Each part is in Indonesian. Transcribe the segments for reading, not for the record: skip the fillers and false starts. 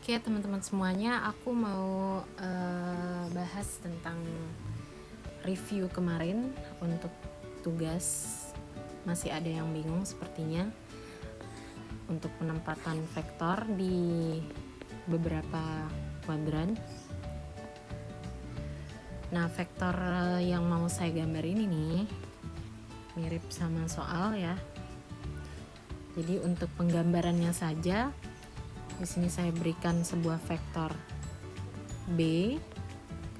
Oke teman-teman semuanya, aku mau bahas tentang review kemarin untuk tugas. Masih ada yang bingung sepertinya untuk penempatan vektor di beberapa kuadran. Nah, vektor yang mau saya gambar ini nih mirip sama soal ya. Jadi untuk penggambarannya saja, di sini saya berikan sebuah vektor B,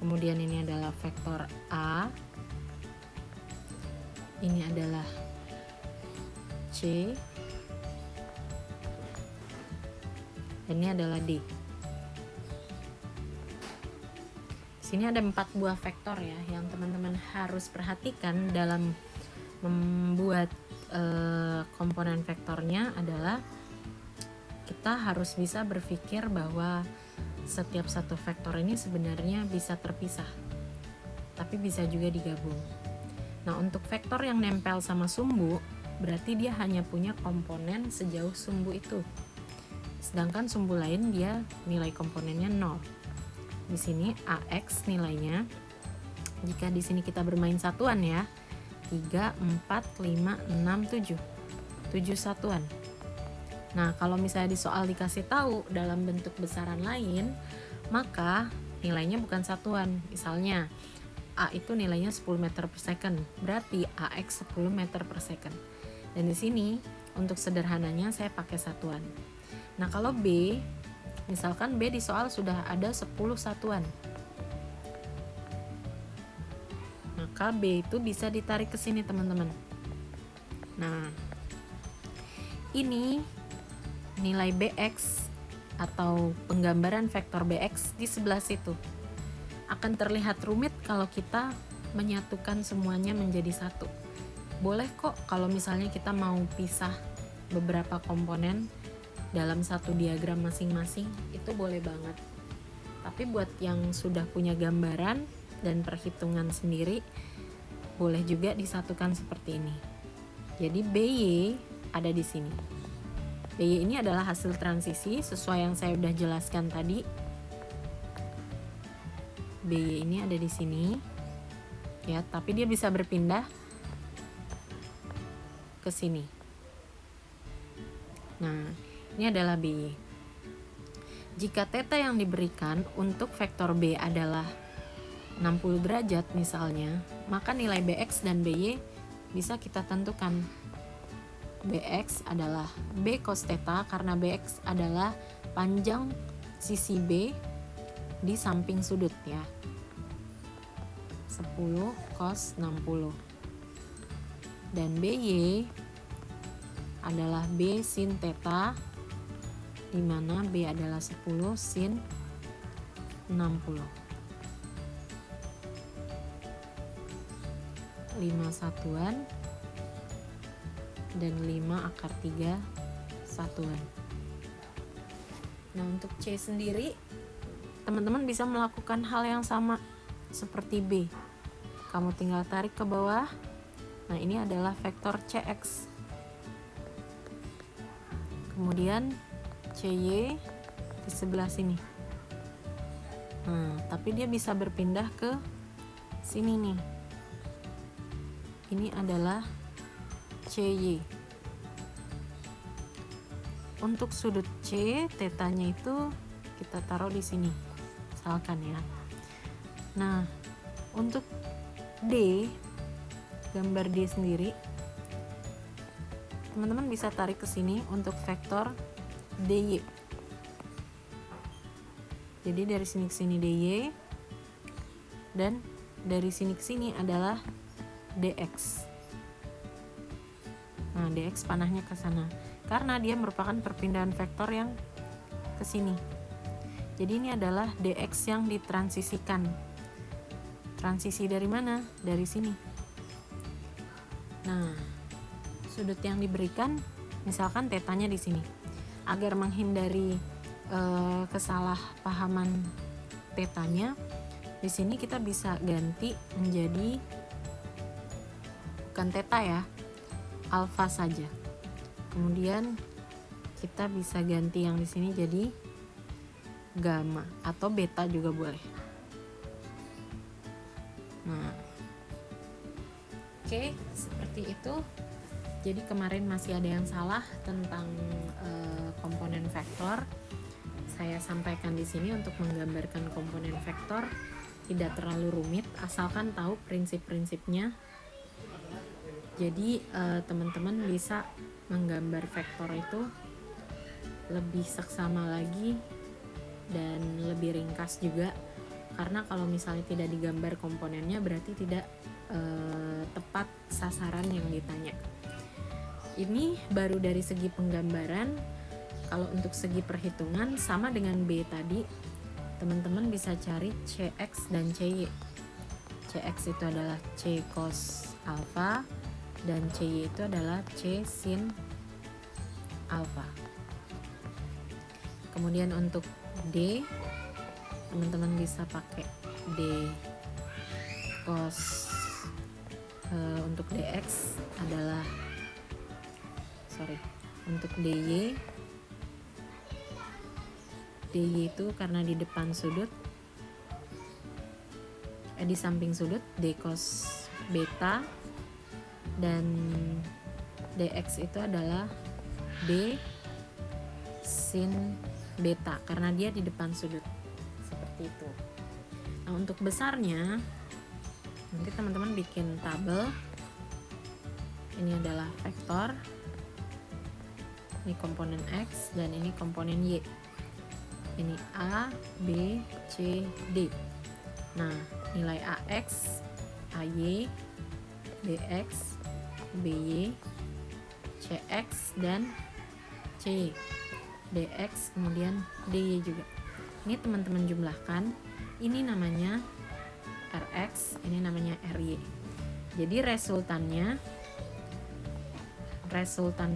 kemudian ini adalah vektor A, ini adalah C, dan ini adalah D. Di sini ada 4 buah vektor ya yang teman-teman harus perhatikan dalam membuat komponen vektornya adalah kita harus bisa berpikir bahwa setiap satu vektor ini sebenarnya bisa terpisah, tapi bisa juga digabung. Nah, untuk vektor yang nempel sama sumbu, berarti dia hanya punya komponen sejauh sumbu itu. Sedangkan sumbu lain dia nilai komponennya 0. Di sini AX nilainya, jika di sini kita bermain satuan ya, 3, 4, 5, 6, 7. 7 satuan. Nah, kalau misalnya di soal dikasih tahu dalam bentuk besaran lain, maka nilainya bukan satuan. Misalnya A itu nilainya 10 meter per second, berarti AX 10 meter per second. Dan di sini untuk sederhananya saya pakai satuan. Nah, kalau B, misalkan B di soal sudah ada 10 satuan, maka B itu bisa ditarik ke sini teman-teman. Nah, ini nilai BX atau penggambaran vektor BX di sebelah situ. Akan terlihat rumit kalau kita menyatukan semuanya menjadi satu. Boleh kok kalau misalnya kita mau pisah beberapa komponen dalam satu diagram masing-masing, itu boleh banget. Tapi buat yang sudah punya gambaran dan perhitungan sendiri, boleh juga disatukan seperti ini. Jadi BY ada di sini. BY ini adalah hasil transisi sesuai yang saya udah jelaskan tadi. BY ini ada di sini. Ya, tapi dia bisa berpindah ke sini. Nah, ini adalah BY. Jika theta yang diberikan untuk vektor B adalah 60 derajat misalnya, maka nilai BX dan BY bisa kita tentukan. BX adalah B cos theta karena BX adalah panjang sisi B di samping sudut ya. 10 cos 60. Dan BY adalah B sin theta, di mana B adalah 10 sin 60. 5 satuan dan 5 akar 3 satuan. Nah, untuk C sendiri teman-teman bisa melakukan hal yang sama seperti B. Kamu tinggal tarik ke bawah. Nah, ini adalah vektor CX. Kemudian CY di sebelah sini. Nah, tapi dia bisa berpindah ke sini nih. Ini adalah CY. Untuk sudut C, tetanya itu kita taruh di sini, misalkan ya. Nah, untuk D, gambar D sendiri, teman-teman bisa tarik ke sini untuk vektor DY. Jadi dari sini ke sini DY, dan dari sini ke sini adalah DX. Nah, DX panahnya ke sana karena dia merupakan perpindahan vektor yang ke sini. Jadi ini adalah DX yang ditransisikan. Transisi dari mana? Dari sini. Nah, sudut yang diberikan misalkan tetanya di sini. Agar menghindari kesalahpahaman tetanya, di sini kita bisa ganti menjadi bukan teta ya, alfa saja. Kemudian kita bisa ganti yang di sini jadi gamma atau beta juga boleh. Nah, oke, seperti itu. Jadi kemarin masih ada yang salah tentang komponen vektor. Saya sampaikan di sini untuk menggambarkan komponen vektor tidak terlalu rumit, asalkan tahu prinsip-prinsipnya. Jadi teman-teman bisa menggambar vektor itu lebih seksama lagi dan lebih ringkas juga, karena kalau misalnya tidak digambar komponennya berarti tidak tepat sasaran yang ditanya. Ini baru dari segi penggambaran. Kalau untuk segi perhitungan sama dengan B tadi, teman-teman bisa cari Cx dan Cy. Cx itu adalah C cos alpha dan Cy itu adalah C sin alpha. Kemudian untuk D, teman-teman bisa pakai D cos untuk dx adalah untuk dy itu karena di depan sudut, di samping sudut, d cos beta, dan dx itu adalah d sin beta karena dia di depan sudut, seperti itu. Nah, untuk besarnya nanti teman-teman bikin tabel. Ini adalah vektor, ini komponen x, dan ini komponen y. Ini A, B, C, D. Nah, nilai AX, AY, BX, BY, CX, dan CY. DX, kemudian DY juga. Ini teman-teman jumlahkan. Ini namanya RX, ini namanya RY. Jadi resultan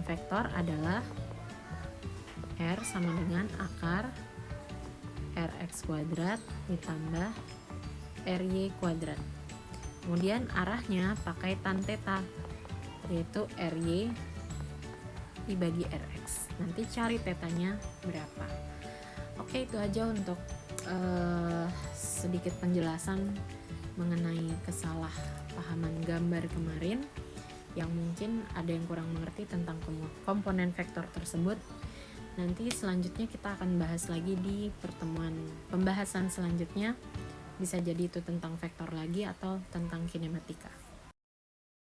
vektor adalah R sama dengan akar Rx kuadrat ditambah Ry kuadrat. Kemudian arahnya pakai tan theta, yaitu Ry dibagi Rx. Nanti cari tetanya berapa. Oke, itu aja untuk sedikit penjelasan mengenai kesalahpahaman gambar kemarin yang mungkin ada yang kurang mengerti tentang komponen vektor tersebut. Nanti selanjutnya kita akan bahas lagi di pembahasan selanjutnya. Bisa jadi itu tentang vektor lagi atau tentang kinematika.